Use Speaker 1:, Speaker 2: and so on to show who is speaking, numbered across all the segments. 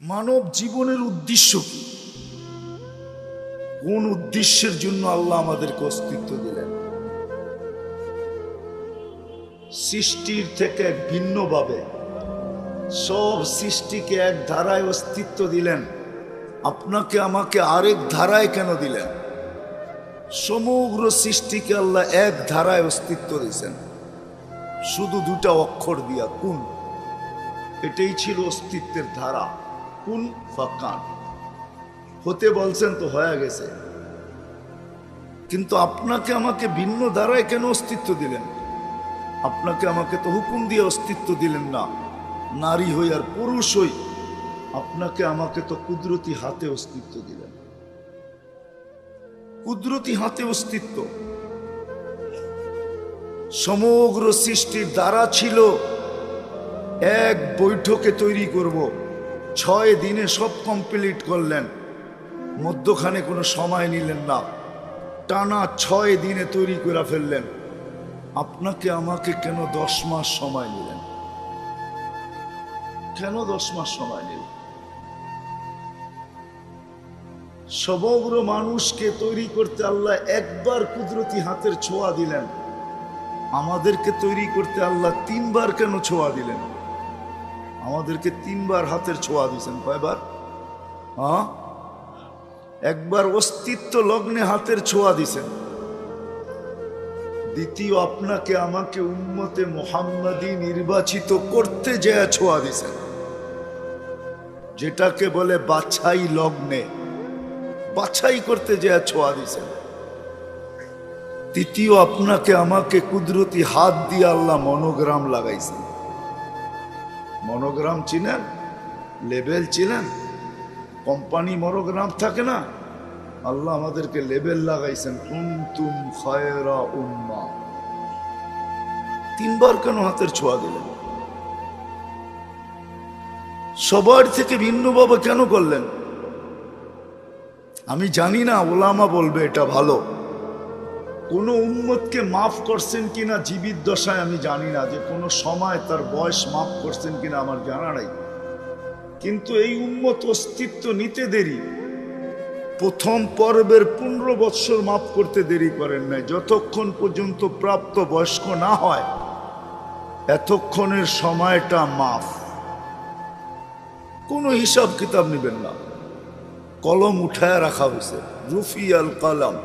Speaker 1: মানব জীবনের উদ্দেশ্য কি? কোন উদ্দেশ্যের জন্য আল্লাহ আমাদেরকে অস্তিত্ব দিলেন? সৃষ্টির থেকে ভিন্নভাবে সব সৃষ্টিকে এক ধারায় অস্তিত্ব দিলেন, আপনাকে আমাকে আরেক ধারায় কেন দিলেন? সমগ্র সৃষ্টিকে আল্লাহ এক ধারায় অস্তিত্ব দিয়েছেন শুধু দুটা অক্ষর দিয়া, কুন। এটাই ছিল অস্তিত্বের ধারা, কুন ফাকান। হতে বলছেন তো হয়ে গেছে, কিন্তু আপনাকে আমাকে ভিন্ন ধারায় কেন অস্তিত্ব দিলেন? আপনাকে আমাকে তো হুকুম দিয়ে অস্তিত্ব দিলেন না, নারী হই আর পুরুষ হই। আপনাকে আমাকে তো কুদরতি হাতে অস্তিত্ব দিলেন, কুদরতি হাতে অস্তিত্ব। সমগ্র সৃষ্টির দ্বারা ছিল এক বৈঠকে তৈরি করব, 6 দিনে সব কমপ্লিট করলেন, মধ্যখানে কোনো সময় নিলেন না, টানা 6 দিনে তৈরি করে ফেললেন। আপনাকে আমাকে কেন 10 মাস সময় নিলেন? কেন 10 মাস সময় নিলেন? সমগ্র মানুষকে তৈরি করতে আল্লাহ একবার কুদরতি হাতের ছোঁয়া দিলেন, আমাদেরকে তৈরি করতে আল্লাহ 3 বার কেন ছোঁয়া দিলেন? আমাদেরকে 3 বার হাতের ছোঁয়া দিয়েছেন। কয়বার? হ্যাঁ, একবার অস্তিত্ব লগ্নে হাতের ছোঁয়া দিছেন, দ্বিতীয় আপনাকে আমাকে উম্মতে মুহাম্মাদি নির্বাচিত করতে যে ছোঁয়া দিছেন, যেটাকে বলে বাছাই লগ্নে, বাছাই করতে যে ছোঁয়া দিছেন। তৃতীয় আপনাকে আমাকে কুদরতি হাত দিয়ে আল্লাহ মনোগ্রাম লাগাইছেন। মনোগ্রাম চিনেন? লেবেল চিনেন? কোম্পানি মনোগ্রাম থাকে না, আল্লাহ আমাদেরকে লেবেল লাগাইছেন, কুনতুম খায়রা উম্মাহ। 3 বার কেন হাতের ছোঁয়া দিলেন? সবার থেকে ভিন্নভাবে কেন করলেন? আমি জানি না, ওলামা বলবে এটা ভালো। কোন উম্মতকে মাফ করছেন কিনা জীবিত দশায় আমি জানি না, যে কোনো সময় তার বয়স মাফ করছেন কিনা আমার জানা নাই, কিন্তু এই উম্মত অস্তিত্ব নিতে দেরি। প্রথম পর্বের 15 বৎসর মাফ করতে দেরি করেন নাই, যতক্ষণ পর্যন্ত প্রাপ্ত বয়স্ক না হয় এতক্ষণের সময়টা মাফ। কোনো হিসাব কিতাব নেবেন না, কলম উঠায় রাখা হয়েছে, রুফি আল কলম।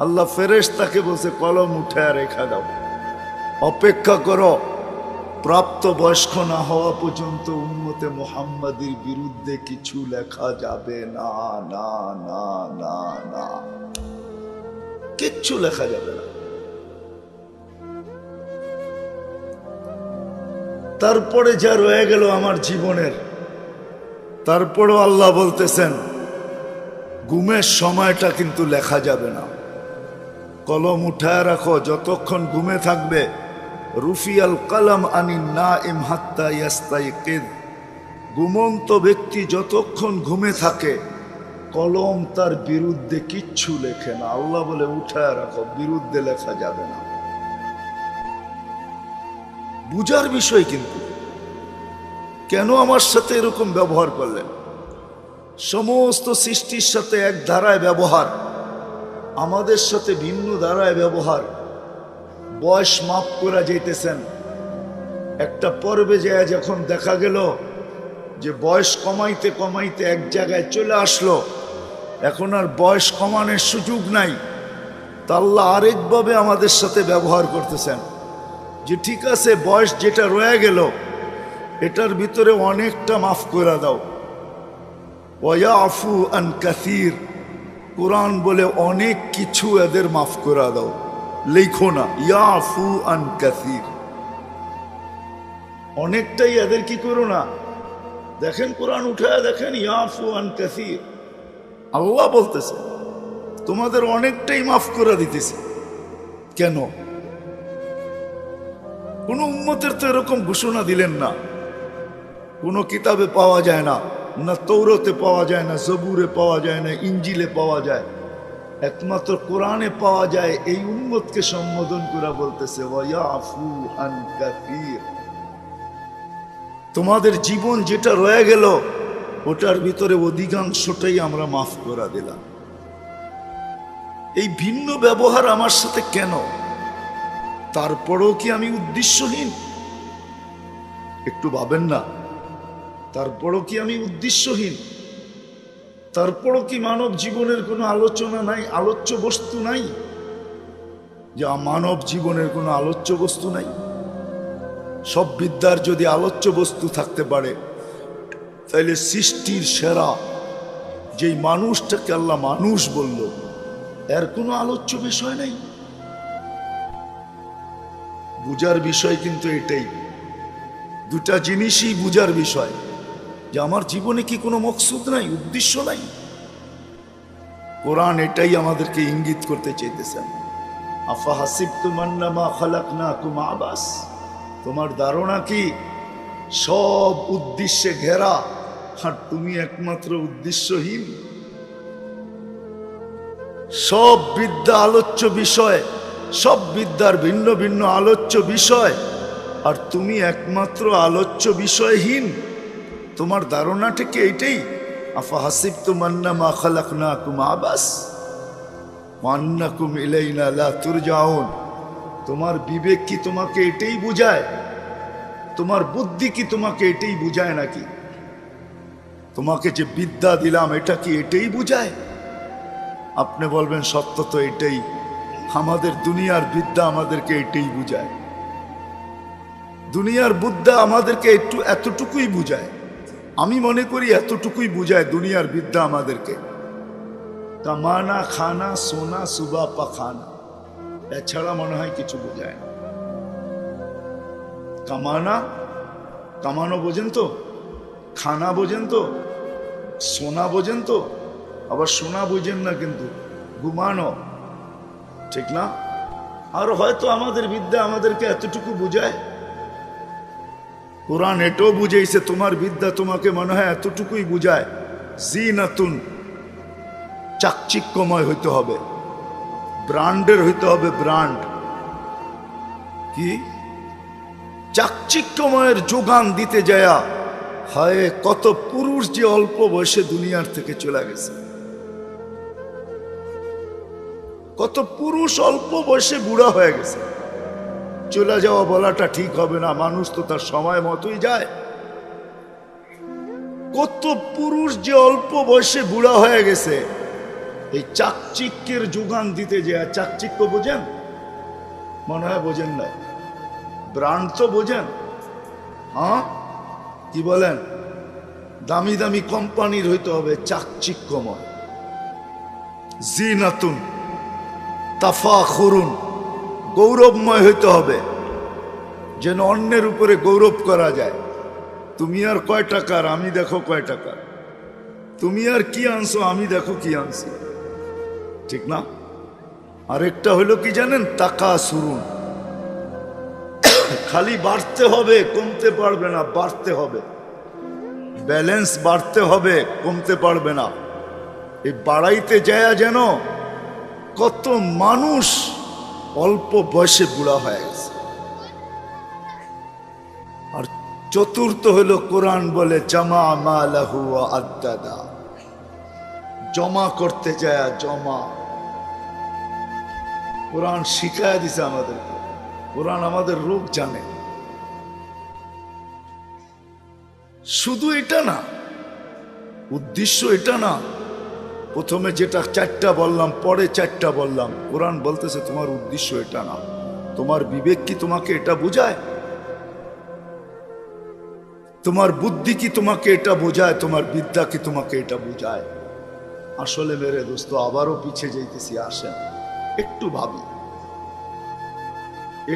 Speaker 1: আল্লাহ ফেরেশতাকে বলছে কলম উঠায় রেখা দাও, অপেক্ষা করো, প্রাপ্ত বয়স্ক না হওয়া পর্যন্ত উম্মতে মুহাম্মাদির বিরুদ্ধে কিছু লেখা যাবে না, না না না না, কিচ্ছু লেখা যাবে না। তারপরে যা রয়ে গেল আমার জীবনের, তারপরেও আল্লাহ বলতেছেন ঘুমের সময়টা কিন্তু লেখা যাবে না, কলম উঠায় রাখো যতক্ষণ ঘুমে থাকবে। রুফিয়াল কলম আনিন নাইম হাত্তা ইয়াস্তাইকিদ, ঘুমন্ত ব্যক্তি যতক্ষণ ঘুমে থাকে কলম তার বিরুদ্ধে কিচ্ছু লেখে না। আল্লাহ বলে উঠায় রাখো, বিরুদ্ধে লেখা যাবে না। বুঝার বিষয় কিন্তু, কেন আমার সাথে এরকম ব্যবহার করলেন? সমস্ত সৃষ্টির সাথে এক ধারায় ব্যবহার, আমাদের সাথে ভিন্ন ধারায় ব্যবহার। বয়স মাফ করে যাইতেছেন, একটা পর্বে যায় যখন দেখা গেল যে বয়স কমাইতে কমাইতে এক জায়গায় চলে আসলো, এখন আর বয়স কমানোর সুযোগ নাই, তা আল্লাহ আরেকভাবে আমাদের সাথে ব্যবহার করতেছেন যে ঠিক আছে, বয়স যেটা রয়ে গেল এটার ভিতরে অনেকটা মাফ করে দাও। ওয়ায়াফু আন কাসীর, কোরআন বলে অনেক কিছু এদের মাফ করে দাও, লেখো না ইয়াফু আন কাসীর, অনেকটাই এদের কি করো না। দেখেন কোরআন উঠায় দেখেন, ইয়াফু আন কাসীর, আল্লাহ বলতেছে তোমাদের অনেকটাই মাফ করে দিতেছে। কেন? কোন উম্মতের তো এরকম ঘোষণা দিলেন না, কোনো কিতাবে পাওয়া যায় না, না তৌরাতে পাওয়া যায় না, জবুরে পাওয়া যায় না, ইঞ্জিলে পাওয়া যায়, একমাত্র কোরআনে পাওয়া যায়। এই উম্মতকে সম্বোধন করে বলতেছে ওয়ায়াফু আন কাসীর, তোমাদের জীবন যেটা রয়ে গেল ওটার ভিতরে অধিকাংশটাই আমরা মাফ করে দিলাম। এই ভিন্ন ব্যবহার আমার সাথে কেন? তারপরেও কি আমি উদ্দেশ্যহীন? একটু ভাবেন না, তারপরও কি আমি উদ্দেশ্যহীন? তারপরও কি মানব জীবনের কোনো আলোচনা নাই, আলোচ্য বস্তু নাই? যা মানব জীবনের কোনো আলোচ্য বস্তু নাই? সব বিদ্যার যদি আলোচ্য বস্তু থাকতে পারে, তাহলে সৃষ্টির সেরা যেই মানুষটাকে আল্লাহ মানুষ বলল, এর কোনো আলোচ্য বিষয় নাই। বুঝার বিষয় কিন্তু এটাই, দুটা জিনিসই বুঝার বিষয়, যে আমার জীবনে কি কোনো মকসুদ নাই, উদ্দেশ্য নাই। কোরআন এটাই আমাদেরকে ইঙ্গিত করতে চাইতেছেন। আফা হাসিবতুম আন্নামা খালাকনাকুম আবাস, তোমার ধারণা কি সব উদ্দেশ্যে ঘেরা আর তুমি একমাত্র উদ্দেশ্যহীন? সব বিদ্যা আলোচ্য বিষয়, সব বিদ্যার ভিন্ন ভিন্ন আলোচ্য বিষয়, আর তুমি একমাত্র আলোচ্য বিষয়হীন। তোমার ধারণাটা কি এইটাই? আফা হাসিবতুম আন্নামা খালাকনাকুম আবাস ওয়া আন্নাকুম ইলাইনা লা তুরজাউন। তোমার বিবেক কি তোমাকে এটাই বুঝায়? তোমার বুদ্ধি কি তোমাকে এটাই বুঝায় নাকি? তোমাকে যে বিদ্যা দিলাম এটা কি এটাই বুঝায়? আপনি বলবেন সত্য তো এটাই, আমাদের দুনিয়ার বিদ্যা আমাদেরকে এটাই বুঝায়। দুনিয়ার বিদ্যা আমাদেরকে এতটুকুই বুঝায়। আমি মনে করি এতটুকুই বুঝায় দুনিয়ার বিদ্যা আমাদেরকে, কামানা, খানা, সোনা, সুবা, পাখানা, এছাড়া মনে হয় কিছু বোঝায় না। কামানা, কামানো বোঝেন তো? খানা বোঝেন তো? সোনা বোঝেন তো? আবার সোনা বুঝেন না কিন্তু ঘুমানো, ঠিক না? আর হয়তো আমাদের বিদ্যা আমাদেরকে এতটুকু বুঝায়। কোরআন এটাও বুঝাইছে, তোমার বিদ্যা তোমাকে মনে হয় এতটুকুই বুঝায়, জিনাতুন, চাকচিক্যময় হইতে হবে, ব্র্যান্ডের হইতে হবে, ব্র্যান্ড। কি চাকচিক্যময়ের যোগান দিতে যায়া হয় কত পুরুষ যে অল্প বয়সে দুনিয়ার থেকে চলে গেছে, কত পুরুষ অল্প বয়সে বুড়া হয়ে গেছে। চলে যাওয়া বলাটা ঠিক হবে না, মানুষ তো তার সময় মতোই যায়। কত পুরুষ যে অল্প বয়সে বুড়া হয়ে গেছে এই চাকচিক্যের যোগান দিতে যায়। চাকচিক্য বোঝেন? মনে হয় বোঝেন না। ব্র্যান্ড তো বোঝেন? হ্যাঁ, কি বলেন? দামি দামি কোম্পানির হইতে হবে চাকচিক্যময়, জিনাতুন, তাফাখুরুন, গৌরবময় হইতে হবে, যেন অন্যের উপরে গৌরব করা যায়। তুমি আর কয় টাকার, আমি দেখো কয় টাকার। তুমি আর কি আনছো, আমি দেখো কি আনছি, ঠিক না? আরেকটা হইলো কি জানেন? টাকা সুরুন, খালি বাড়তে হবে, কমতে পারবে না, বাড়তে হবে। ব্যালেন্স বাড়তে হবে, কমতে পারবে না। এই বাড়াইতে যায় যেন কত মানুষ অল্প বয়সে বুড়া হয়ে গেছে। আর চতুর্থ হলো কোরআন বলে জামা মালাহু ওয়া আদ্দাদা, জমা করতে যায়, জমা। কোরআন শিখায় দিছে আমাদেরকে, কোরআন আমাদের রোগ জানে। শুধু এটা না, উদ্দেশ্য এটা না। প্রথমে যেটা চারটা বললাম, পরে চারটা বললাম, কোরআন বলতেছে তোমার উদ্দেশ্য এটা না। তোমার বিবেক কি তোমাকে এটা বোঝায়? তোমার বুদ্ধি কি তোমাকে এটা বোঝায়? তোমার বিদ্যা কি তোমাকে এটা বোঝায়? আসলে মেরে দোস্ত, আবারও পিছিয়ে যাইতেছি, আসেন একটু ভাবি,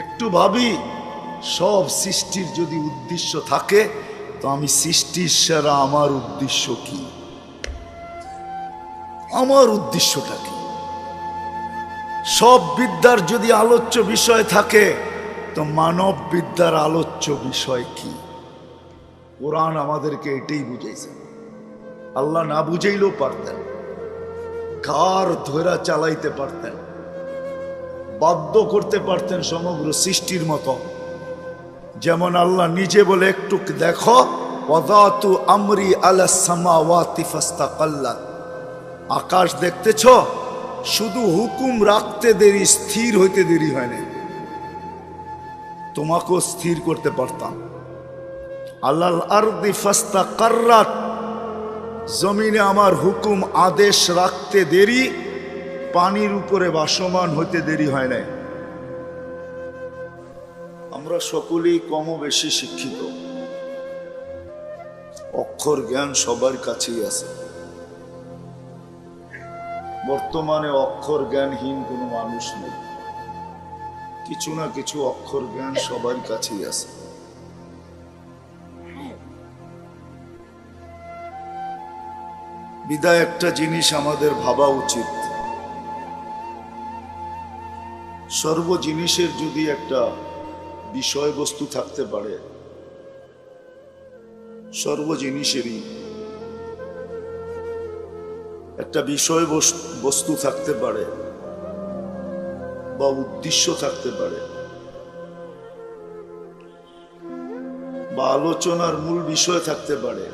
Speaker 1: একটু ভাবি। সব সৃষ্টির যদি উদ্দেশ্য থাকে, তো আমি সৃষ্টির সেরা, আমার উদ্দেশ্য কি? আমার উদ্দেশ্যটা কি? সব বিদ্যার যদি আলোচ্য বিষয় থাকে, তো মানব বিদ্যার আলোচ্য বিষয় কি? কোরআন আমাদেরকে এটাই বুঝাইছে। আল্লাহ না বুঝাইলেও পারতেন, কার ধৈরা চালাইতে পারতেন, বাধ্য করতে পারতেন সমগ্র সৃষ্টির মতো। যেমন আল্লাহ নিজে বলে একটু দেখো, ওয়াদাতু আমরি আলাস সামাওয়াতি ফাস্তাকাল্লাত। আকাশ দেখতেছ, শুধু হুকুম রাখতে দেরি, স্থির হইতে দেরি হয় না। তোমাকেও স্থির করতে পারতাম। আলাল আরদি ফাস্তাকাররাত, জমিনে আমার হুকুম আদেশ রাখতে দেরি, পানির উপরে ভাসমান হইতে দেরি হয় নাই। আমরা সকলেই কম বেশি শিক্ষিত, অক্ষর জ্ঞান সবার কাছেই আছে। বর্তমানে অক্ষর জ্ঞানহীন কোনো মানুষ নেই, কিছু না কিছু অক্ষর জ্ঞান সবার কাছেই আছে। বিদায় একটা জিনিস আমাদের ভাবা উচিত, সর্ব জিনিসের যদি একটা বিষয়বস্তু থাকতে পারে, সর্ব জিনিসেরই একটা বিষয় বস্তু থাকতে পারে বা উদ্দেশ্য থাকতে পারে বা আলোচনার মূল বিষয় থাকতে পারে,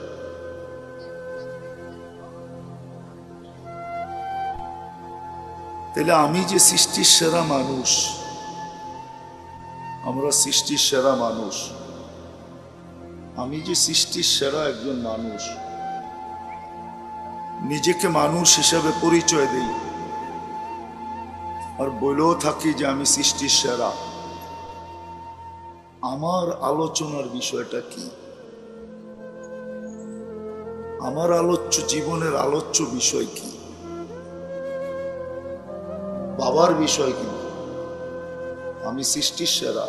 Speaker 1: তাহলে আমি যে সৃষ্টির সেরা মানুষ, আমরা সৃষ্টির সেরা মানুষ, আমি যে সৃষ্টির সেরা একজন মানুষ, নিজেকে মানুষ হিসেবে পরিচয় দেই আর বলেও থাকি যে আমি সৃষ্টির সেরা, আমার আলোচনার বিষয়টা কি? আমার আলোচ্য জীবনের আলোচ্য বিষয় কি? বাবার বিষয় কি? আমি সৃষ্টির সেরা।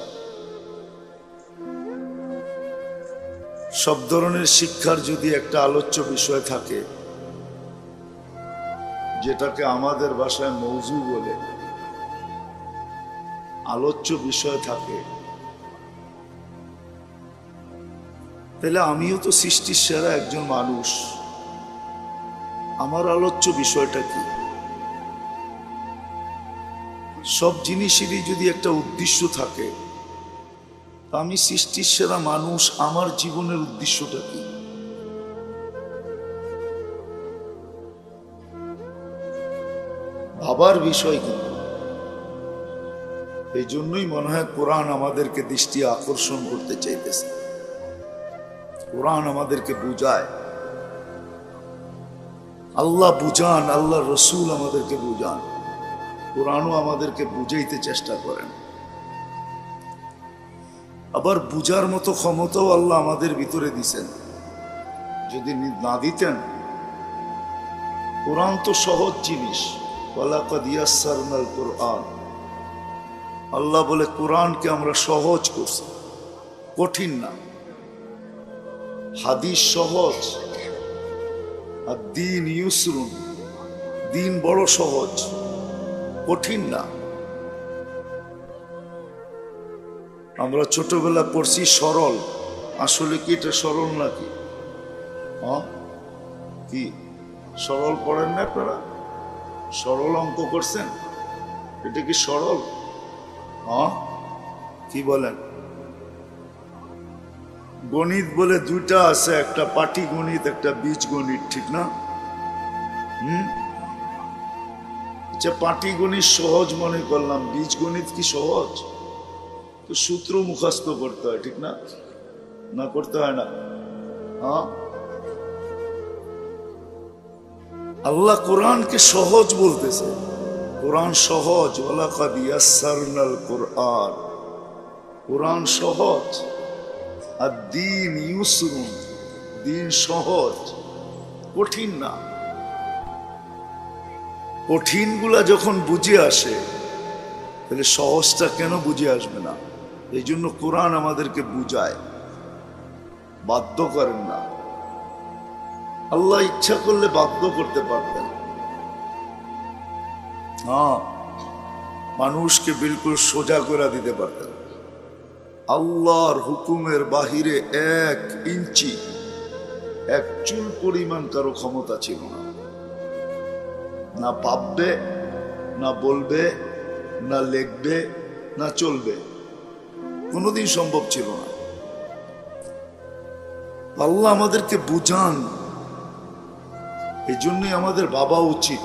Speaker 1: সব ধরনের শিক্ষার যদি একটা আলোচ্য বিষয় থাকে, যেটাকে আমাদের ভাষায় মৌজু বলে, আলোচ্য বিষয় থাকে, তাহলে আমিও তো সৃষ্টির সেরা একজন মানুষ। আমার আলোচ্য বিষয়টা কি? সব জিনিসেরই যদি একটা উদ্দেশ্য থাকে, আমি সৃষ্টির সেরা মানুষ, আমার জীবনের উদ্দেশ্যটা কি? ভাবার বিষয় কিন্তু। এই জন্যই মনে হয় কোরআন আমাদেরকে দৃষ্টি আকর্ষণ করতে চাইতেছে, কোরআন আমাদেরকে বুঝায়, আল্লাহ বুঝান, আল্লাহ রসুল আমাদেরকে বুঝান, কোরআনও আমাদেরকে বুঝাইতে চেষ্টা করেন। আবার বুঝার মতো ক্ষমতাও আল্লাহ আমাদের ভিতরে দিছেন। যদি না দিতেন, কোরআন তো সহজ জিনিস, ওয়ালাকাদ ইয়াসসারনাল কোরআন, আল্লাহ বলে কোরআনকে আমরা সহজ করছি, কঠিন না। হাদিস সহজ, আর দ্বীন ইউসরুন, দ্বীন বড় সহজ, কঠিন না। আমরা ছোটবেলা পড়ছি সরল, আসলে কি এটা সরল নাকি? কি সরল পড়েন না আপনারা? সরল অঙ্ক করছেন, এটা কি সরল? কি বলেন? গণিত বলে দুইটা আছে, একটা পাটিগণিত, একটা বীজগণিত, ঠিক না? আচ্ছা, পাটিগণিত সহজ মনে করলাম, বীজগণিত কি সহজ? তো সূত্র মুখস্থ করতে হয়, ঠিক না? না করতে হয় না? আল্লাহ কোরআনকে সহজ বলতেছে, কোরআন সহজ, ওয়ালাকাদ ইয়াসসারনাল কোরআন, কোরআন সহজ। আর দ্বীন ইউসরুন, দ্বীন সহজ, কঠিন না। কঠিনগুলা যখন বুঝে আসে, তাহলে সহজটা কেন বুঝে আসবে না? এই জন্য কোরআন আমাদেরকে বুঝায়, বাধ্য করেন না। আল্লাহ ইচ্ছা করলে বাধ্য করতে পারতেন, মানুষকে বিলকুল সোজা করে দিতে পারতেন। আল্লাহর হুকুমের বাহিরে 1 ইঞ্চি, 1 চুল পরিমাণ কারো ক্ষমতা ছিল না। না ভাববে, না বলবে, না লিখবে, না চলবে, কোনোদিন সম্ভব ছিল না। আল্লাহ আমাদেরকে বুঝান। এই জন্যই আমাদের ভাবা উচিত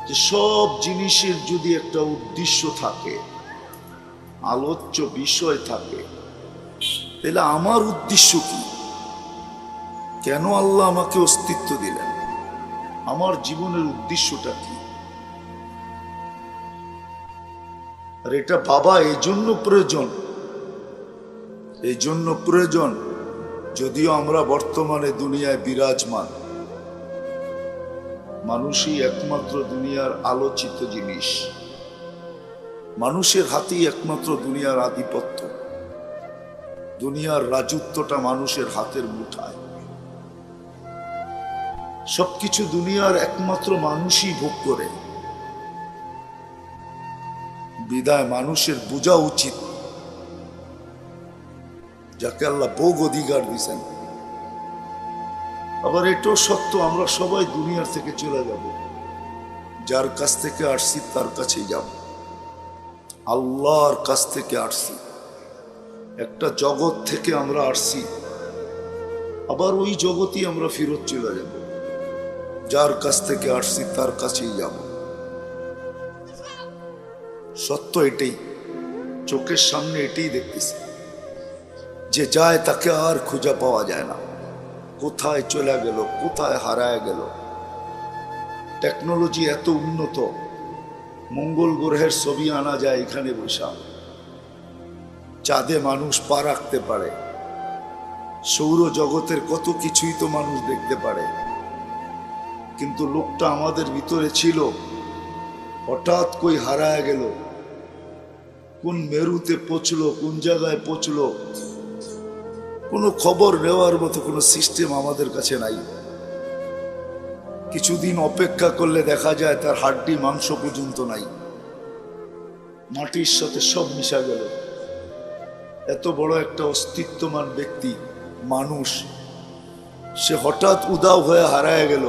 Speaker 1: যে সব জিনিসের যদি একটা উদ্দেশ্য থাকে, আলোচ্য বিষয় থাকে, তাহলে আমার উদ্দেশ্য কি? কেন আল্লাহ আমাকে অস্তিত্ব দিলেন? আমার জীবনের উদ্দেশ্যটা কি? আর এটা বাবা এই জন্য প্রয়োজন, যদিও আমরা বর্তমানে দুনিয়ায় বিরাজমান, মানুষই একমাত্র দুনিয়ার আলোচিত জিনিস, মানুষের হাতেই একমাত্র দুনিয়ার আধিপত্য, দুনিয়ার রাজত্বটা মানুষের হাতের মুঠায়, সবকিছু দুনিয়ার একমাত্র মানুষই ভোগ করে। বিদায় মানুষের বোঝা উচিত যাকে আল্লাহ ভোগ অধিকার দিয়েছেন। আবার এটাও সত্য, আমরা সবাই দুনিয়ার থেকে চলে যাব, যার কাছ থেকে আসছি তার কাছেই যাব। আল্লাহর কাছ থেকে আসছি, একটা জগৎ থেকে আমরা আসছি, আবার ওই জগতেই আমরা ফেরত চলে যাব, যার কাছ থেকে আসছি তার কাছেই যাব। সত্য এটাই, চোখের সামনে এটাই দেখতেছি। যে যায় তাকে আর খুঁজে পাওয়া যায় না, কোথায় চলে গেল, কোথায় হারায় গেল। টেকনোলজি এত উন্নত, মঙ্গল গ্রহের ছবি আনা যায় এখানে বসা, চাঁদে মানুষ পা রাখতে পারে, সৌর জগতের কত কিছুই তো মানুষ দেখতে পারে। কিন্তু লোকটা আমাদের ভিতরে ছিল, হঠাৎ কই হারায় গেল, কোন মেরুতে পৌঁছলো, কোন জায়গায় পৌঁছলো, কোনো খবর নেওয়ার মতো কোনো সিস্টেম আমাদের কাছে নাই। কিছুদিন অপেক্ষা করলে দেখা যায় তার হাড্ডি মাংস পর্যন্ত নাই, মাটির সাথে সব মিশা গেল। এত বড় একটা অস্তিত্বমান ব্যক্তি মানুষ, সে হঠাৎ উদাও হয়ে হারায় গেল।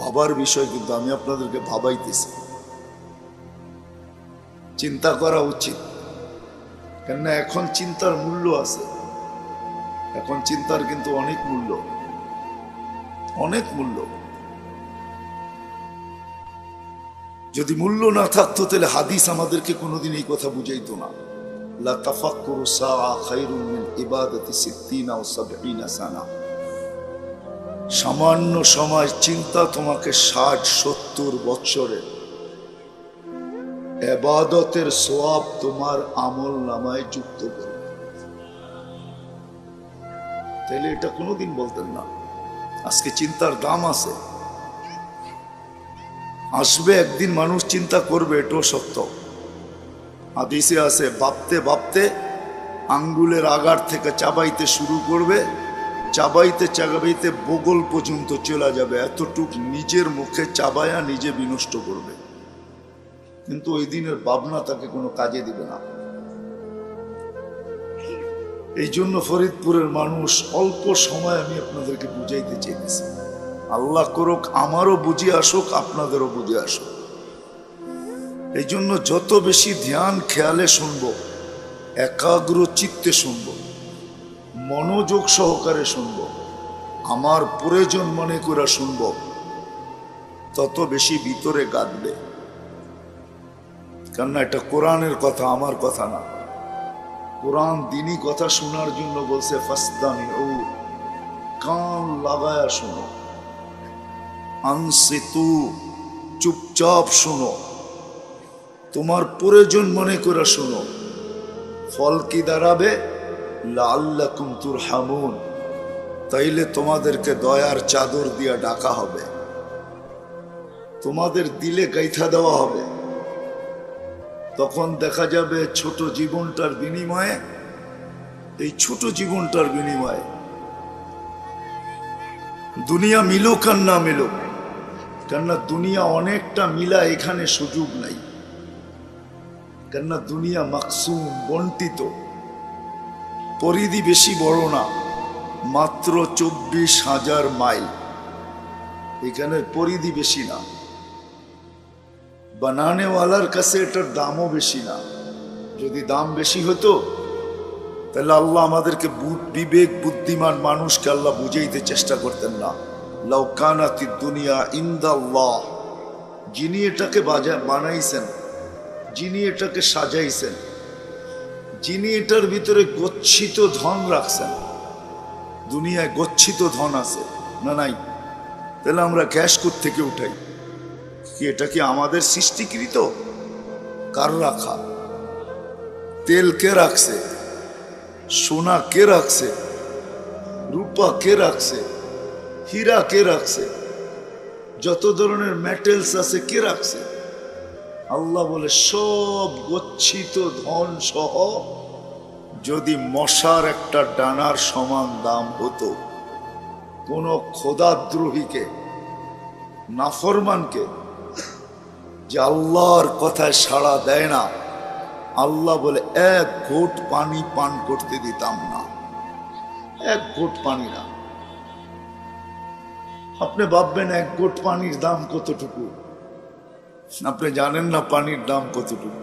Speaker 1: ভাবার বিষয়, কিন্তু আমি আপনাদেরকে ভাবাইতেছি, চিন্তা করা উচিত। কেননা এখন চিন্তার মূল্য আছে, এখন চিন্তার কিন্তু অনেক মূল্য, অনেক মূল্য। যদি মূল্য না থাকতো তাহলে হাদিস আমাদেরকে কোনোদিন এই কথা বুঝাইতো না। লা তাফাক্কুরু সাআ খায়রুম মিন ইবাদাতি 60 আও 70 সানা। সামান্য সময় চিন্তা তোমাকে 60-70 বছরের ইবাদতের সওয়াব তোমার আমল নামায় যুক্ত করবে। তাহলে এটা কোনোদিন বলতেন না। আজকে চিন্তার দাম আছে, আসবে একদিন মানুষ চিন্তা করবে, এটাও সত্য। হাদিসে আছে, ভাবতে ভাবতে আঙ্গুলের আগার থেকে চাবাইতে শুরু করবে, চাবাইতে চাবাইতে বগল পর্যন্ত চলে যাবে, এতটুক নিজের মুখে চাবায়া নিজে বিনষ্ট করবে। কিন্তু ওই দিনের ভাবনা তাকে কোনো কাজে দিবে না। এই জন্য ফরিদপুরের মানুষ, অল্প সময় আমি আপনাদেরকে বুঝাইতে চাইতেছি, আল্লাহ করুক আমারও বুঝে আসুক, আপনাদেরও বুঝে আসুক। এই জন্য যত বেশি ধ্যান খেয়ালে শুনবো, একাগ্র চিত্তে শুনবো, মনোযোগ সহকারে শুনবো, আমার প্রয়োজন মনে করে শুনবো, তত বেশি ভিতরে গাঁদবে। কেননা এটা কোরআনের কথা, আমার কথা না। কোরআন দিনই কথা শোনার জন্য বলছে, ফাসতামিউ, কান লাগায়া শোনো, আনসিতু, চুপচাপ শোনো, তোমার প্রয়োজন মনে করে শোনো। ফল কি দাঁড়াবে? লাআল্লাকুম তুরহামুন, তাইলে তোমাদেরকে দয়ার চাদর দিয়ে ঢাকা হবে, তোমাদের দিলে গাইথা দেওয়া হবে। তখন দেখা যাবে ছোট জীবনটার বিনিময়ে, এই ছোট জীবনটার বিনিময়ে দুনিয়া মিলুক আর না মিলুক, কেননা দুনিয়া অনেকটা মিলা, এখানে সুযোগ নাই। কেননা দুনিয়া মাকসুম, বন্টিত, পরিধি বেশি বড় না, মাত্র 24,000 মাইল, এখানে পরিধি বেশি না। বানানেওয়ালার কাছে এটার দামও বেশি না। যদি দাম বেশি হতো তাহলে আল্লাহ আমাদেরকে বিবেক বুদ্ধিমান মানুষকে আল্লাহ বুঝাইতে চেষ্টা করতেন না। লাউ কানাতি দুনিয়া ইনদাল্লাহ, যিনি এটাকে বানাইছেন, যিনি এটাকে সাজাইছেন, যিনি এটার ভিতরে গচ্ছিত ধন রাখছেন, দুনিয়ায় গচ্ছিত ধন আছে না নাই? তাহলে আমরা গ্যাস থেকে উঠাই কি? এটা কি আমাদের সৃষ্টিকৃত? কার রাখা? তেল কে রাখছে? সোনা কে রাখছে? রূপা কে রাখছে? হীরা কে রাখছে? যত ধরনের মেটেলস আছে কে রাখছে? আল্লাহ বলে সব গচ্ছিত ধন সহ যদি মশার একটা ডানার সমান দাম হতো, কোন খোদাদ্রোহীকে, নাফরমানকে, যে আল্লাহর কথায় সাড়া দেয় না, আল্লাহ বলে এক ঘোট পানি পান করতে দিতাম না। এক ঘোট পানি না। আপনি ভাববেন এক ঘোট পানির দাম কতটুকু? আপনি জানেন না পানির দাম কতটুকু।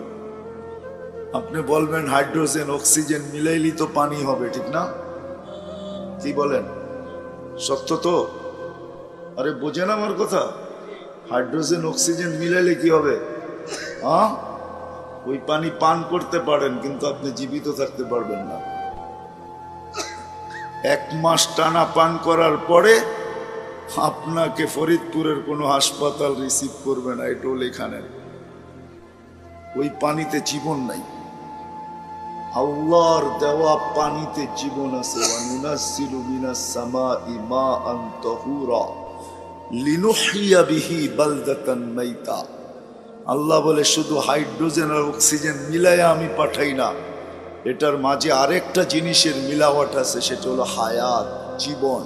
Speaker 1: আপনি বলবেন হাইড্রোজেন অক্সিজেন মিলাইলি তো পানি হবে, ঠিক না? কি বলেন? সত্য তো? আরে বোঝেন আমার কথা? হাইড্রোজেন অক্সিজেন মিলাইলে কি হবে? হ্যাঁ, ওই পানি পান করতে পারেন, কিন্তু আপনি জীবিত থাকতে পারবেন না। 1 মাস টানা পান করার পরে আপনাকে ফরিদপুরের কোনো হাসপাতাল রিসিভ করবে না, এটাও লেখা নেই। ওই পানিতে জীবন নাই। আল্লাহর দেওয়া পানিতে জীবন আছে। ওয়ানুনাজ্জিলু মিনাস সামাই মাআন তাহুরা লিনুহইয়া বিহি বালদাতান মাইতা। আল্লাহ বলে শুধু হাইড্রোজেন আর অক্সিজেন মিলাইয়া আমি পাঠাই না, এটার মাঝে আরেকটা জিনিসের মিলাওয়াট আছে, সেটা হলো হায়াত, জীবন।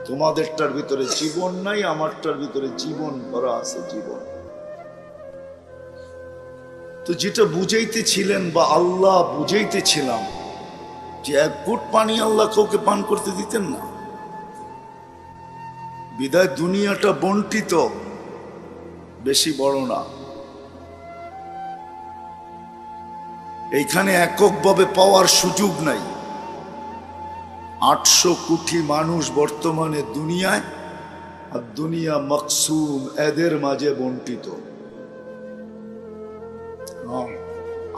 Speaker 1: তোমাদেরটার ভিতরে জীবন নাই, আমারটার ভিতরে জীবন ভরা আছে, জীবন। তো যেটা বুঝাইতেছিলেন বা আল্লাহ বুঝাইতেছিলাম, যে 1 ঘুট পানি আল্লাহ কাউকে পান করতে দিতেন না। বিদায় দুনিয়াটা বন্টিত, বেশি বড় না। এইখানে এককভাবে পাওয়ার সুযোগ নাই। 800 কোটি মানুষ বর্তমানে দুনিয়ায়, আর দুনিয়া মকসুম, এদের মাঝে বন্টিত।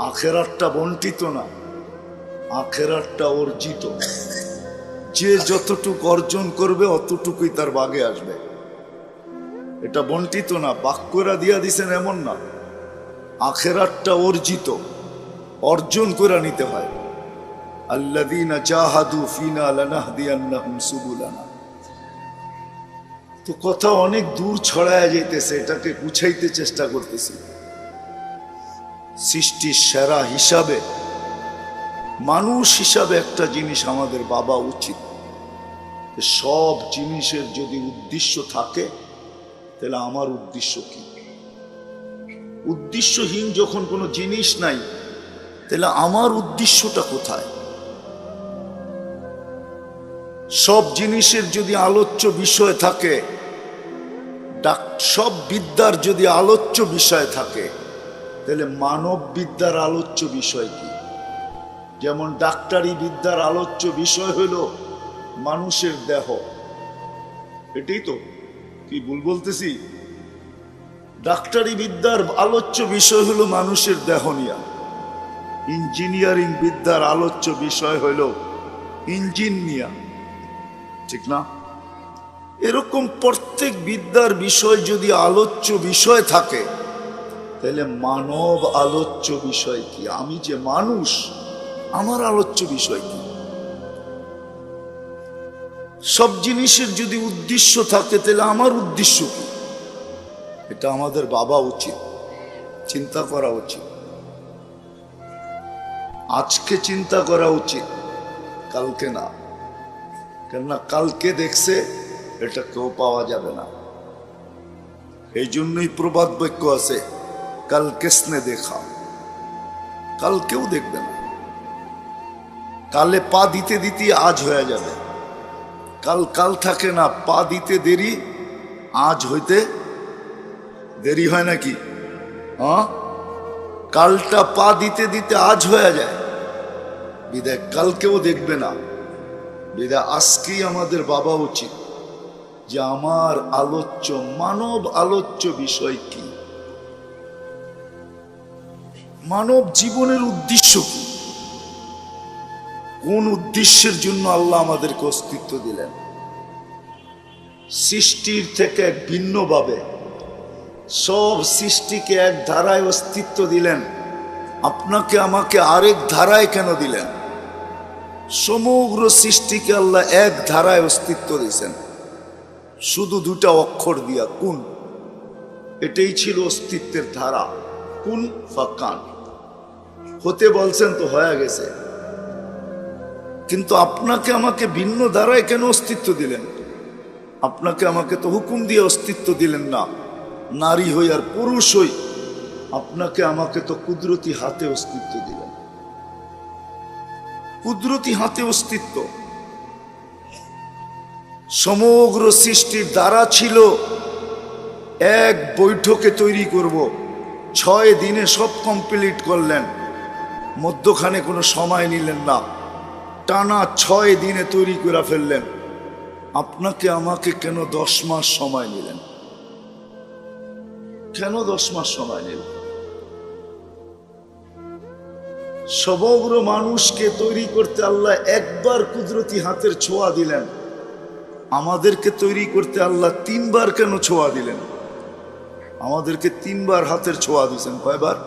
Speaker 1: আখেরাতটা বন্টিত না, আখেরাতটা অর্জিত। যে যতটুকু অর্জন করবে অতটুকুই তার ভাগে আসবে। এটা বন্টিত না, বাক্যরা দিয়া দিছেন এমন না। আখেরাতটা অর্জিত, অর্জন করে নিতে হয়। আল্লাযীনা জাহাদু ফিনা লানাহদিয়ান্নাহুম সুবুলানা। তো কথা অনেক দূর ছড়ায় যাইতেছে, এটাকে গুছাইতে চেষ্টা করতেছি। সৃষ্টির সেরা হিসাবে, মানুষ হিসাবে একটা জিনিস আমাদের ভাবা উচিত। সব জিনিসের যদি উদ্দেশ্য থাকে, তাহলে আমার উদ্দেশ্য কি? উদ্দেশ্যহীন যখন কোনো জিনিস নাই, তাহলে আমার উদ্দেশ্যটা কোথায়? সব জিনিসের যদি আলোচ্য বিষয় থাকে, সব বিদ্যার যদি আলোচ্য বিষয় থাকে, তাহলে মানব বিদ্যার আলোচ্য বিষয় কি? যেমন ডাক্তারি বিদ্যার আলোচ্য বিষয় হইল মানুষের দেহ। এটাই তো, কি ভুল বলতেছি? ডাক্তারি বিদ্যার আলোচ্য বিষয় হলো মানুষের দেহ নিয়া। ইঞ্জিনিয়ারিং বিদ্যার আলোচ্য বিষয় হইল ইঞ্জিন নিয়া, ঠিক না? এরকম প্রত্যেক বিদ্যার বিষয় যদি আলোচ্য বিষয় থাকে, তাহলে মানব আলোচ্য বিষয় কি? আমি যে মানুষ, আমার আলোচ্য বিষয় কি? সব জিনিসের যদি উদ্দেশ্য থাকে, তাহলে আমার উদ্দেশ্য কি? এটা আমাদের ভাবা উচিত, চিন্তা করা উচিত। আজকে চিন্তা করা উচিত, কালকে না। কেননা কালকে দেখছে, এটা কেউ পাওয়া যাবে না। এই জন্যই প্রবাদ বাক্য আছে, কাল কেসনে দেখা, কাল কেউ দেখবে না। কালে পা দিতে দিতে আজ হয়ে যাবে। কাল কাল থাকে না, পা দিতে দেরি, আজ হইতে দেরি হয় নাকি? হ্যাঁ, কালটা পা দিতে দিতে আজ হয়ে যায়। বিদায় কালকেও দেখবে না। বিদায় আজকেই আমাদের ভাবা উচিত যে আমার আলোচ্য মানব আলোচ্য বিষয় কি, মানব জীবনের উদ্দেশ্য কি, কোন উদ্দেশ্যের জন্য আল্লাহ আমাদেরকে অস্তিত্ব দিলেন। সৃষ্টির থেকে এক ভিন্নভাবে সব সৃষ্টিকে এক ধারায় অস্তিত্ব দিলেন, আপনাকে আমাকে আরেক ধারায় কেন দিলেন? সমগ্র সৃষ্টিকে আল্লাহ এক ধারায় অস্তিত্ব দিয়েছেন শুধু দুটা অক্ষর দিয়া, কুন। এটাই ছিল অস্তিত্বের ধারা, কুন ফাকান। হতে বলছেন তো হয়ে গেছে। কিন্তু আপনাকে আমাকে ভিন্ন ধারায় কেন অস্তিত্ব দিলেন? আপনাকে আমাকে তো হুকুম দিয়ে অস্তিত্ব দিলেন না, নারী হই আর পুরুষ হই। আপনাকে আমাকে তো কুদরতি হাতে অস্তিত্ব দিলেন, কুদরতি হাতে অস্তিত্ব। সমগ্র সৃষ্টির দ্বারা ছিল এক বৈঠকে তৈরি করব, 6 দিনে সব কমপ্লিট করলেন, মধ্যখানে কোনো সময় নিলেন না, টানা 6 দিনে তৈরি করে ফেললেন। আপনাকে আমাকে কেন 10 মাস সময় নিলেন? কেন 10 মাস সময় নিলেন? সমগ্র মানুষকে তৈরি করতে আল্লাহ একবার কুদরতি হাতের ছোঁয়া দিলেন, আমাদেরকে তৈরি করতে আল্লাহ 3 বার কেন ছোঁয়া দিলেন? আমাদেরকে 3 বার হাতের ছোঁয়া দিয়েছেন। কয়বার?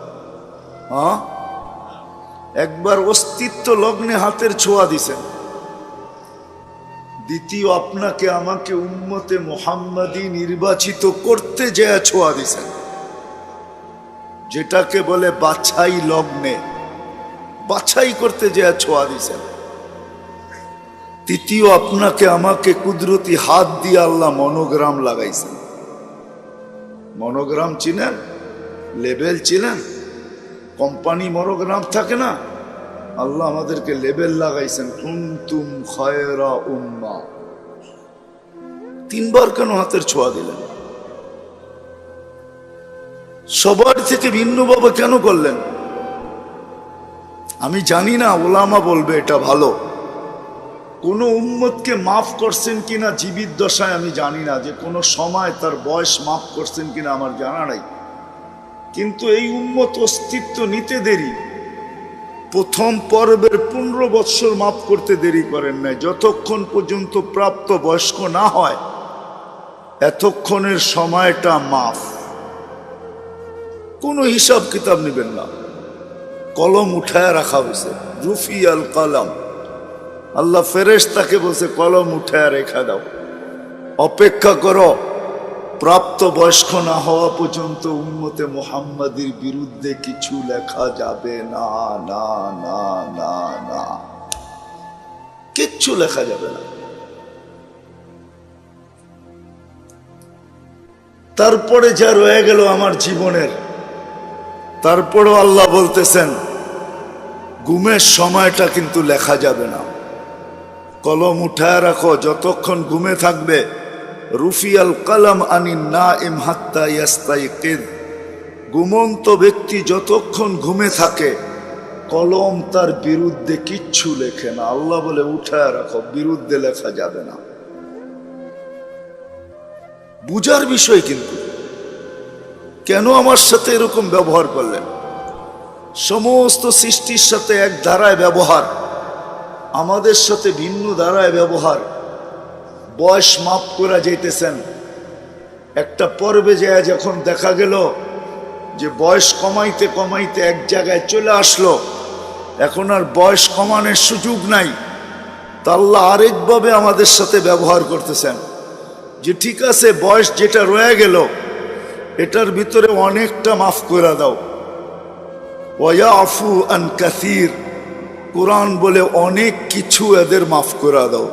Speaker 1: একবার অস্তিত্ব লগ্নে হাতের ছোঁয়া দিছেন, দ্বিতীয় আপনাকে আমাকে উম্মতে মুহাম্মাদি নির্বাচিত করতে যে ছোঁয়া দিছেন, যেটাকে বলে বাছাই লগ্নে, বাছাই করতে যে ছোঁয়া দিছেন। তৃতীয় আপনাকে আমাকে কুদরতি হাত দিয়ে আল্লাহ মনোগ্রাম লাগাইছেন। মনোগ্রাম চিনেন? লেবেল চিনেন? কোম্পানি মনোগ্রাম থাকে না, আল্লাহ আমাদেরকে লেবেল লাগাইছেন, কুনতুম খায়রা উম্মাহ। 3 বার কেন হাতের ছোঁয়া দিলেন? সবার থেকে ভিন্নভাবে কেন করলেন? আমি জানি না, ওলামা বলবে এটা ভালো। কোন উম্মতকে মাফ করছেন কিনা জীবিত দশায় আমি জানি না, যে কোনো সময় তার বয়স মাফ করছেন কিনা আমার জানা নাই। কিন্তু এই উম্মত অস্তিত্ব নিতে দেরি, প্রথম পর্বের 15 বৎসর মাফ করতে দেরি করেন নাই। যতক্ষণ পর্যন্ত প্রাপ্ত বয়স্ক না হয় এতক্ষণের সময়টা মাফ। কোনো হিসাব কিতাব নেবেন না, কলম উঠায় রাখা হয়েছে, রুফি আল কলম। আল্লাহ ফেরেশতাকে বলছে কলম উঠায় রেখা দাও, অপেক্ষা করো, প্রাপ্ত বয়স্ক না হওয়া পর্যন্ত উম্মতে মুহাম্মাদির বিরুদ্ধে কিছু লেখা যাবে না, না না না না, কিচ্ছু লেখা যাবে না। তারপরে যা রয়ে গেল আমার জীবনের, তারপরেও আল্লাহ বলতেছেন ঘুমের সময়টা কিন্তু লেখা যাবে না, কলম উঠায় রাখো যতক্ষণ ঘুমে থাকবে। রুফিয়াল কলম আনিন নাইম হাত্তা ইয়াস্তাইকিদ, ঘুমন্ত ব্যক্তি যতক্ষণ ঘুমে থাকে কলম তার বিরুদ্ধে কিচ্ছু লেখে না। আল্লাহ বলে উঠায় রাখো, বিরুদ্ধে লেখা যাবে না। বুঝার বিষয় কিন্তু, কেন আমার সাথে এরকম ব্যবহার করলেন? সমস্ত সৃষ্টির সাথে এক ধারায় ব্যবহার, আমাদের সাথে ভিন্ন ধারায় ব্যবহার। বয়স মাপ করা যাইতেছেন, একটা পর্বে যায় যখন দেখা গেল যে বয়স কমাইতে কমাইতে এক জায়গায় চলে আসলো, এখন আর বয়স কমানোর সুযোগ নাই, তা আল্লাহ আরেকভাবে আমাদের সাথে ব্যবহার করতেছেন যে ঠিক আছে, বয়স যেটা রয়ে গেল এটার ভিতরে অনেকটা মাফ করে দাও। ওয়ায়াফু আন কাসীর, কোরআন বলে অনেক কিছু এদের মাফ করে দাও,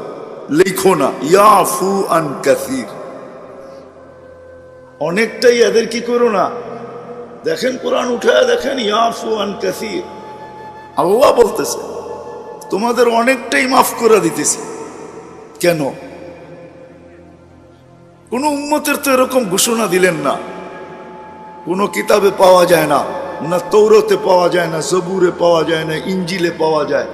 Speaker 1: লিখো না ইয়াফু আন কাসীর, অনেকটাই এদের কি করো না। দেখেন কোরআন উঠায় দেখেন, ইয়াফু আন কাসীর, আল্লাহ বলতেছে তোমাদের অনেকটাই মাফ করে দিতেছি। কেন? কোন উম্মতের তো এরকম ঘোষণা দিলেন না, কোন কিতাবে পাওয়া যায় না, না তৌরাতে পাওয়া যায়, না জবুরে পাওয়া যায়, না ইঞ্জিলে পাওয়া যায়।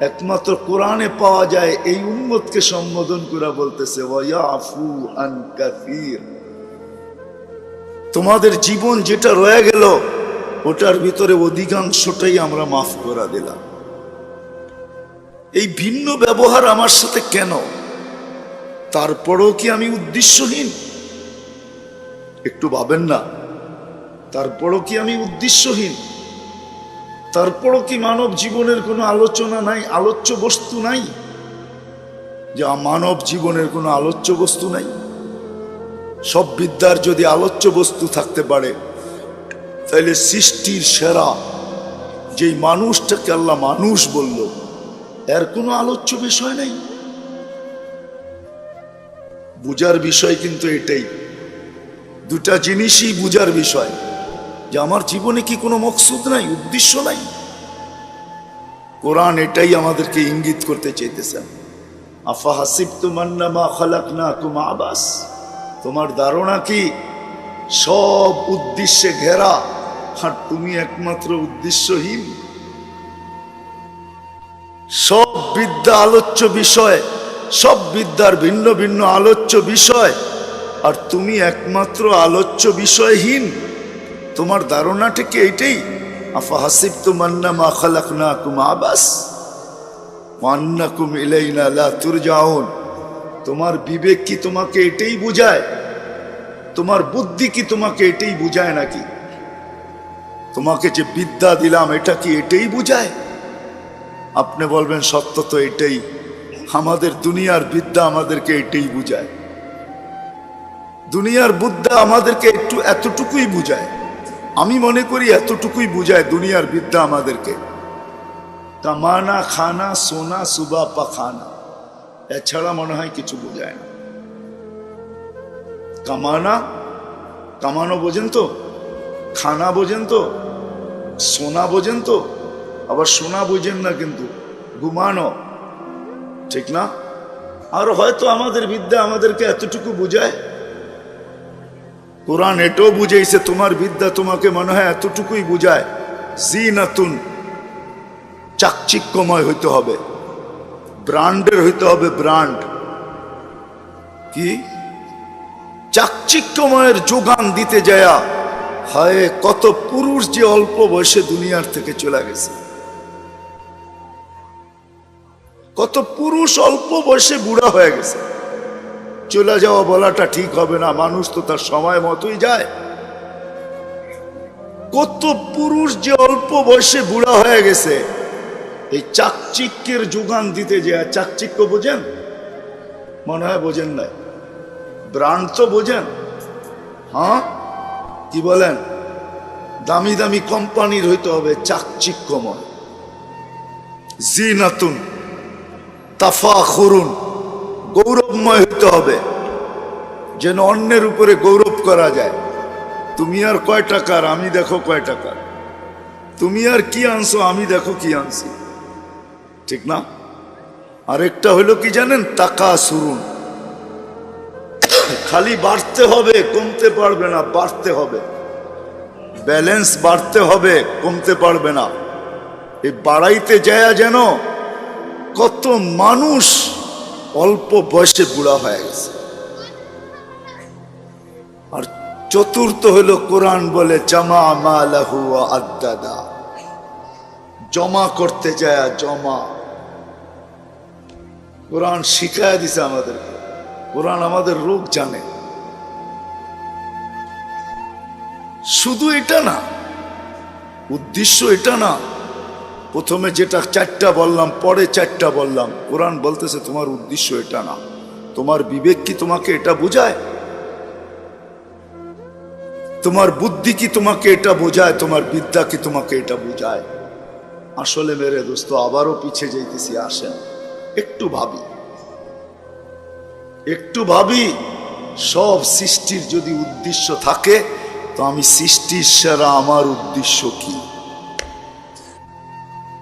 Speaker 1: একমাত্র কোরআনে পাওয়া যায়। এই উম্মতকে সম্বোধন করে বলতেছে ওয়ায়াফু আন কাসীর। তোমাদের জীবন যেটা রয়ে গেল ওটার ভিতরে অধিকাংশটাই আমরা মাফ করে দিলাম। এই ভিন্ন ব্যবহার আমার সাথে কেন? তারপরেও কি আমি উদ্দেশ্যহীন? একটু ভাবেন না, তারপরও কি আমি উদ্দেশ্যহীন? তারপরও কি মানব জীবনের কোনো আলোচনা নাই, আলোচ্য বস্তু নাই? যা মানব জীবনের কোনো আলোচ্য বস্তু নাই? সব বিদ্যার যদি আলোচ্য বস্তু থাকতে পারে তাহলে সৃষ্টির সেরা যেই মানুষটাকে আল্লাহ মানুষ বলল এর কোনো আলোচ্য বিষয় নেই। বুঝার বিষয় কিন্তু এটাই, দুটা জিনিসই বুঝার বিষয়, যে আমার জীবনে কি কোনো মকসুদ নাই, উদ্দেশ্য নাই। কোরআন এটাই আমাদেরকে ইঙ্গিত করতে চাইতেছেন। আফা হাসিবতুম আন্নামা খালাকনাকুম আবাস, তোমার ধারণা কি সব উদ্দেশ্যে ঘেরা আর তুমি একমাত্র উদ্দেশ্যহীন? সব বিদ্যা আলোচ্য বিষয়, সব বিদ্যার ভিন্ন ভিন্ন আলোচ্য বিষয়, আর তুমি একমাত্র আলোচ্য বিষয়হীন। তোমার ধারণাটা কি এইটাই? আফা হাসিবতুম আন্নামা খালাকনাকুম আবাস ওয়া আন্নাকুম ইলাইনা লা তুরজাউন। তোমার বিবেক কি তোমাকে এটাই বুঝায়? তোমার বুদ্ধি কি তোমাকে এটাই বুঝায় নাকি? তোমাকে যে বিদ্যা দিলাম এটা কি এটাই বুঝায়? আপনি বলবেন সত্য তো এটাই, আমাদের দুনিয়ার বিদ্যা আমাদেরকে এটাই বুঝায়। দুনিয়ার বিদ্যা আমাদেরকে একটু এতটুকুই বুঝায়। আমি মনে করি এতটুকুই বুঝায় দুনিয়ার বিদ্যা আমাদেরকে, কামানা, খানা, সোনা, সুবা, পাখানা, এছাড়া মনে হয় কিছু বোঝায় না। কামানা, কামানো বোঝেন তো? খানা বোঝেন তো? সোনা বোঝেন তো? আবার সোনা বোঝেন না কিন্তু ঘুমানো, ঠিক না? আর হয়তো আমাদের বিদ্যা আমাদেরকে এতটুকু বুঝায়। কোরআন এটাও বুঝাইছে তোমার বিদ্যা তোমাকে মনে হয় এতটুকুই বুঝায়, জিনাতুন, চাকচিক্যময় হইতে হবে, ব্র্যান্ডের হইতে হবে, ব্র্যান্ড কি চাকচিক্যময়ের যোগান দিতে যায়। হয় কত পুরুষ যে অল্প বয়সে দুনিয়ার থেকে চলে গেছে, কত পুরুষ অল্প বয়সে বুড়া হয়ে গেছে। চলে যাওয়া বলাটা ঠিক হবে না, মানুষ তো তার সময় মতোই যায়। কত পুরুষ যে অল্প বয়সে বুড়া হয়ে গেছে এই চাকচিক্যের যোগান দিতে যায়। চাকচিক্য বোঝেন? মনে হয় বোঝেন নাই। ব্র্যান্ড তো বোঝেন? হ্যাঁ, কি বলেন? দামি দামি কোম্পানির হইতে হবে চাকচিক্যময়, জিনাতুন, তাফাখুরুন, গৌরবময় হইতে হবে, যেন অন্যের উপরে গৌরব করা যায়। তুমি আর কয় টাকার, আমি দেখো কয় টাকার। তুমি আর কি আনছো, আমি দেখো কি আনছি, ঠিক না? আরেকটা হইলো কি জানেন? তাকাসুরুন, খালি বাড়তে হবে, কমতে পারবে না, বাড়তে হবে। ব্যালেন্স বাড়তে হবে, কমতে পারবে না। এই বাড়াইতে যায় যেন কত মানুষ অল্প বয়সে বুড়া হয়ে গেছে। আর চতুর্থ হলো কোরআন বলে জামা মালাহু ওয়া আদ্দাদা, জমা করতে যায়, জমা। কোরআন শিখায় দিছে আমাদেরকে, কোরআন আমাদের রোগ জানে। শুধু এটা না, উদ্দেশ্য এটা না। প্রথমে যেটা চারটা বললাম, পরে চারটা বললাম। কোরআন বলতেছে তোমার উদ্দেশ্য এটা না। তোমার বিবেক কি তোমাকে এটা বোঝায়? তোমার বুদ্ধি কি তোমাকে এটা বোঝায়? তোমার বিদ্যা কি তোমাকে এটা বোঝায়? আসলে মেরে দোস্ত, আবারও পিছিয়ে যাইতেছি। আসেন একটু ভাবি, একটু ভাবি। সব সৃষ্টির যদি উদ্দেশ্য থাকে তো আমি সৃষ্টির সেরা, আমার উদ্দেশ্য কি?